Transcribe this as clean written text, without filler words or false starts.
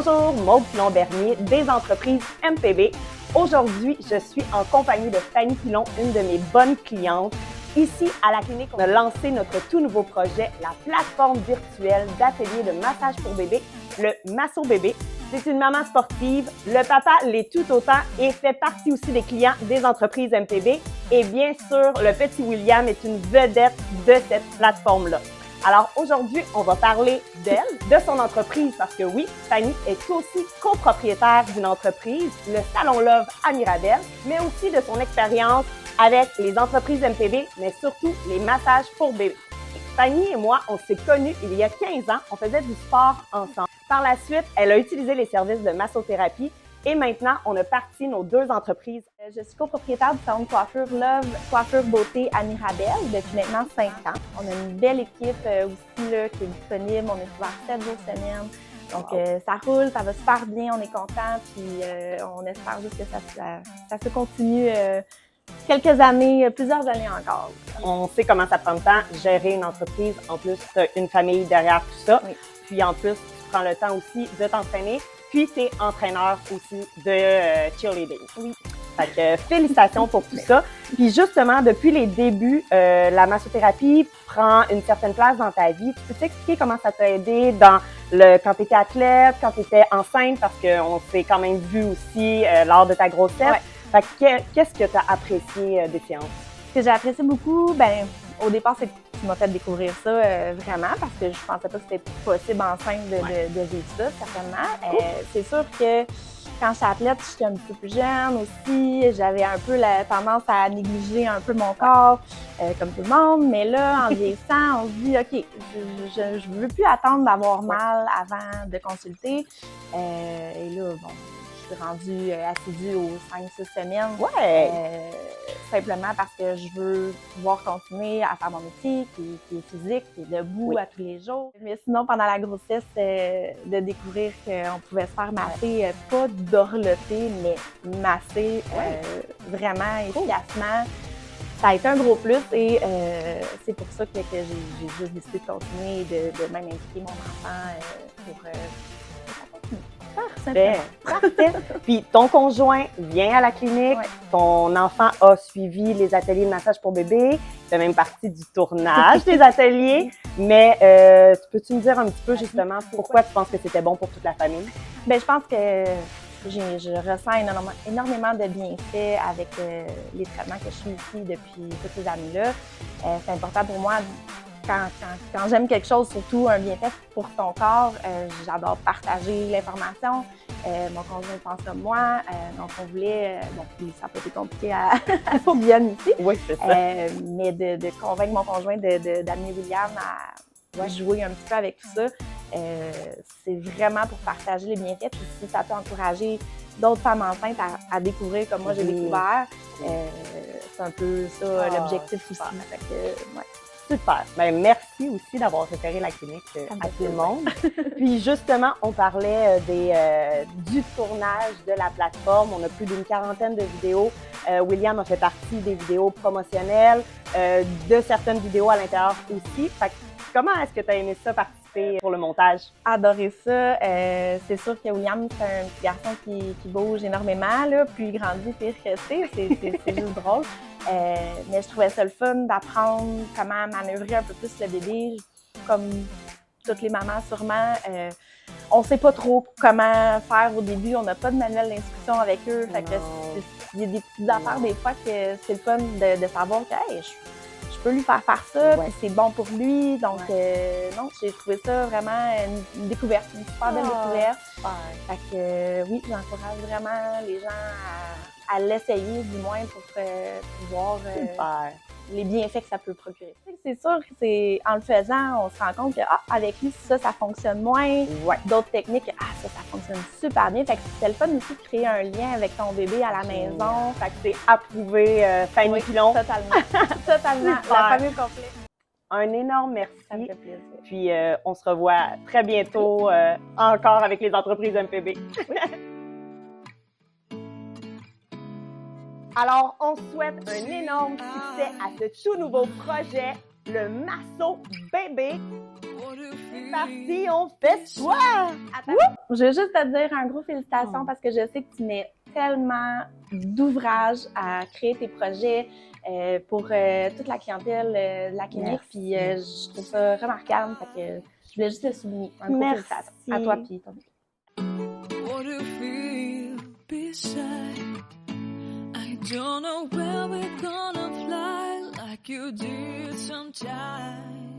Bonjour, Maude Pilon-Bernier des entreprises MPB. Aujourd'hui, je suis en compagnie de Fanny Pilon, une de mes bonnes clientes. Ici, à la clinique, on a lancé notre tout nouveau projet, la plateforme virtuelle d'atelier de massage pour bébé, le Masso Bébé. C'est une maman sportive, le papa l'est tout autant et fait partie aussi des clients des entreprises MPB. Et bien sûr, le petit William est une vedette de cette plateforme-là. Alors aujourd'hui, on va parler d'elle, de son entreprise, parce que oui, Fanny est aussi copropriétaire d'une entreprise, le Salon Love à Mirabel, mais aussi de son expérience avec les entreprises MPB, mais surtout les massages pour bébés. Fanny et moi, on s'est connus il y a 15 ans, on faisait du sport ensemble. Par la suite, elle a utilisé les services de massothérapie et maintenant, on a parti nos deux entreprises. Je suis copropriétaire du salon de coiffure Love Coiffure Beauté à Mirabel depuis maintenant 5 ans. On a une belle équipe aussi là, qui est disponible. On est ouvert 7 jours semaine. Donc, ça roule, ça va super bien, on est content. Puis, on espère juste que ça se continue quelques années, plusieurs années encore. On sait comment ça prend le temps, gérer une entreprise. En plus, tu as une famille derrière tout ça. Oui. Puis, en plus, tu prends le temps aussi de t'entraîner. Puis, tu es entraîneur aussi de cheerleading. Oui. Fait que félicitations pour tout ça. Puis justement, depuis les débuts, la massothérapie prend une certaine place dans ta vie. Tu peux t'expliquer comment ça t'a aidé quand tu étais athlète, quand tu étais enceinte, parce qu'on s'est quand même vu aussi lors de ta grossesse. Ouais. Fait que qu'est-ce que tu as apprécié des séances? Ce que j'ai apprécié beaucoup, au départ, c'est que tu m'as fait découvrir ça vraiment parce que je pensais pas que c'était possible enceinte de vivre ça, certainement. C'est sûr que quand j'étais athlète, j'étais un petit peu plus jeune aussi. J'avais un peu la tendance à négliger un peu mon corps, comme tout le monde. Mais là, en vieillissant, on se dit, OK, je veux plus attendre d'avoir mal avant de consulter. Et là, bon, je suis rendue assidue aux 5-6 semaines. Simplement parce que je veux pouvoir continuer à faire mon métier qui est physique, qui est debout à tous les jours. Mais sinon, pendant la grossesse, de découvrir qu'on pouvait se faire masser, pas dorloter, mais masser vraiment efficacement, ça a été un gros plus et c'est pour ça que j'ai juste décidé de continuer et de même impliquer mon enfant pour Parfait. Puis ton conjoint vient à la clinique, ton enfant a suivi les ateliers de massage pour bébé, fait même partie du tournage des ateliers. Mais peux-tu me dire un petit peu justement pourquoi tu penses que c'était bon pour toute la famille? Je pense que je ressens énormément de bienfaits avec les traitements que je suis ici depuis toutes ces années-là. C'est important pour moi. Quand j'aime quelque chose, surtout un bienfait pour ton corps, j'adore partager l'information. Mon conjoint pense comme moi, donc on voulait, ça n'a pas été compliqué à qu'il vienne ici. Oui, c'est ça. Mais de convaincre mon conjoint d'amener William à jouer un petit peu avec tout ça, c'est vraiment pour partager les bienfaits. Puis si ça peut encourager d'autres femmes enceintes à découvrir comme moi j'ai découvert, c'est un peu ça l'objectif aussi. Fait que, Super. Merci aussi d'avoir référé la clinique à tout le monde. Puis justement, on parlait du tournage de la plateforme. On a plus d'une quarantaine de vidéos. William a fait partie des vidéos promotionnelles, de certaines vidéos à l'intérieur aussi. Fait que, comment est-ce que tu as aimé ça participer pour le montage? Adoré ça. C'est sûr que William, c'est un petit garçon qui bouge énormément. Là. Plus il grandit, pire que c'est juste drôle. Mais je trouvais ça le fun d'apprendre comment manœuvrer un peu plus le bébé, comme toutes les mamans sûrement. On ne sait pas trop comment faire au début, on n'a pas de manuel d'instruction avec eux. Fait que il y a des petites affaires des fois que c'est le fun de savoir que hey, je peux lui faire ça, puis c'est bon pour lui. Donc, non, j'ai trouvé ça vraiment une découverte, une super belle découverte. Fait que oui, j'encourage vraiment les gens à l'essayer, du moins, pour voir les bienfaits que ça peut procurer. C'est sûr que en le faisant, on se rend compte que avec lui, ça fonctionne moins. D'autres techniques, ça fonctionne super bien. Fait que c'est le fun aussi de créer un lien avec ton bébé à la maison. Fait que c'est approuvé, Fanny Pilon. Totalement. La famille complète. Un énorme merci. Ça me fait plaisir. Puis on se revoit très bientôt encore avec les entreprises MPB. Alors, on souhaite un énorme succès à ce tout nouveau projet, le Masso Bébé. parti, on fait quoi? Attends, je veux juste te dire un gros félicitations parce que je sais que tu mets tellement d'ouvrage à créer tes projets pour toute la clientèle de la clinique. Puis je trouve ça remarquable. Fait que je voulais juste le souligner. Un gros félicitations à toi puis ton équipe. What do you feel beside? I don't know where we're gonna fly like you did sometimes.